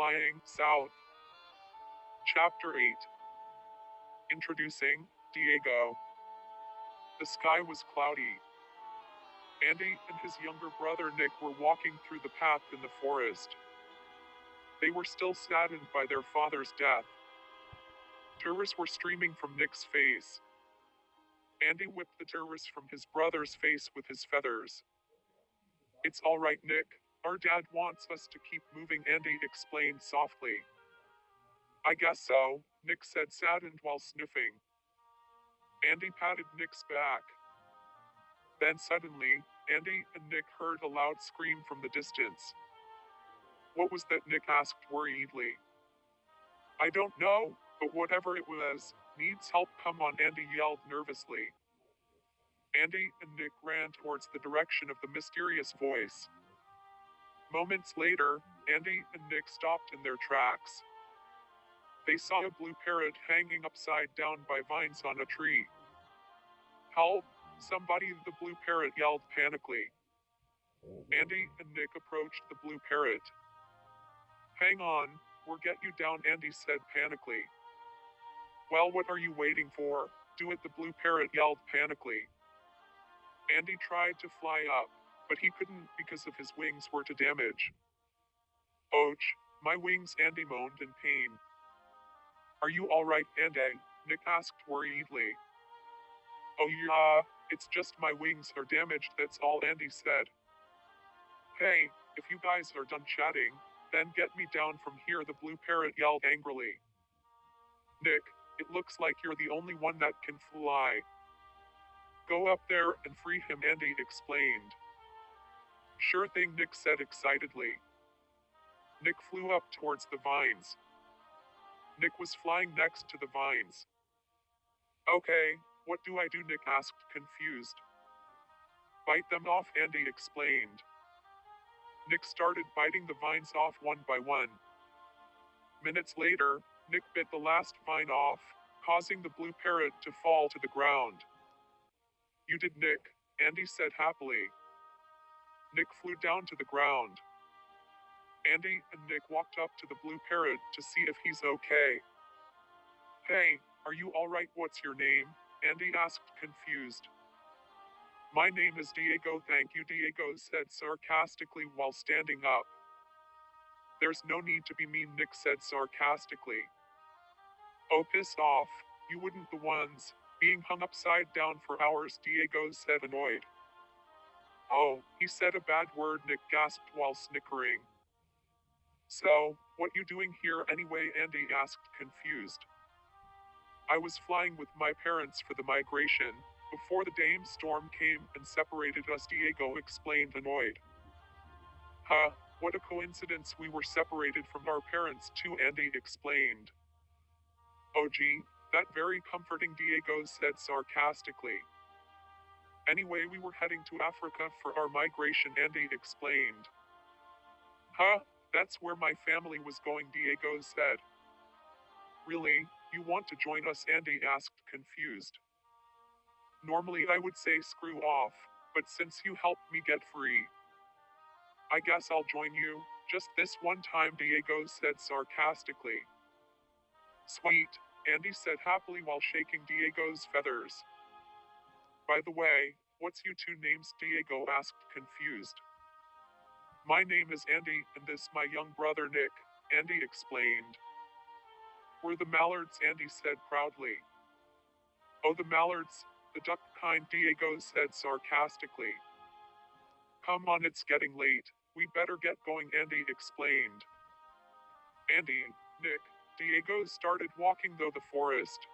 flying south. Chapter 8. Introducing Diego. The sky was cloudy. Andy and his younger brother Nick were walking through the path in the forest. They were still saddened by their father's death. Tears were streaming from Nick's face. Andy whipped the tears from his brother's face with his feathers. "It's all right, Nick. Our dad wants us to keep moving," Andy explained softly. "I guess so," Nick said, saddened while sniffing. Andy patted Nick's back. Then suddenly, Andy and Nick heard a loud scream from the distance. "What was that?" Nick asked worriedly. "I don't know, but whatever it was, needs help. Come on," Andy yelled nervously. Andy and Nick ran towards the direction of the mysterious voice. Moments later, Andy and Nick stopped in their tracks. They saw a blue parrot hanging upside down by vines on a tree. "Help! Somebody!" the blue parrot yelled panically. Andy and Nick approached the blue parrot. "Hang on, we'll get you down," Andy said panically. "Well, what are you waiting for? Do it!" the blue parrot yelled panically. Andy tried to fly up, but he couldn't because of his wings were too damaged. "Ouch, my wings!" Andy moaned in pain. "Are you all right, Andy?" Nick asked worriedly. "Oh yeah, it's just my wings are damaged, that's all," Andy said. "Hey, if you guys are done chatting, then get me down from here," the blue parrot yelled angrily. "Nick, it looks like you're the only one that can fly. Go up there and free him," Andy explained. "Sure thing," Nick said excitedly. Nick flew up towards the vines. Nick was flying next to the vines. "Okay, what do I do?" Nick asked, confused. "Bite them off," Andy explained. Nick started biting the vines off one by one. Minutes later, Nick bit the last vine off, causing the blue parrot to fall to the ground. "You did, Nick," Andy said happily. Nick flew down to the ground. Andy and Nick walked up to the blue parrot to see if he's okay. "Hey, are you all right? What's your name?" Andy asked, confused. "My name is Diego." "Thank you," Diego said sarcastically while standing up. "There's no need to be mean," Nick said sarcastically. "Oh, piss off, you wouldn't the ones being hung upside down for hours," Diego said, annoyed. "Oh," he said a bad word, Nick gasped while snickering. "So, what you doing here anyway?" Andy asked, confused. "I was flying with my parents for the migration, before the damn storm came and separated us," Diego explained, annoyed. "Huh, what a coincidence, we were separated from our parents too," Andy explained. "Oh gee, that very comforting," Diego said sarcastically. "Anyway, we were heading to Africa for our migration," Andy explained. "Huh, that's where my family was going," Diego said. "Really, you want to join us?" Andy asked, confused. "Normally I would say screw off, but since you helped me get free, I guess I'll join you, just this one time," Diego said sarcastically. "Sweet," Andy said happily while shaking Diego's feathers. "By the way, what's you two names?" Diego asked, confused. "My name is Andy, and this my young brother Nick," Andy explained. "We're the Mallards," Andy said proudly. "Oh, the Mallards, the duck kind," Diego said sarcastically. "Come on, it's getting late, we better get going," Andy explained. Andy, Nick, Diego started walking through the forest.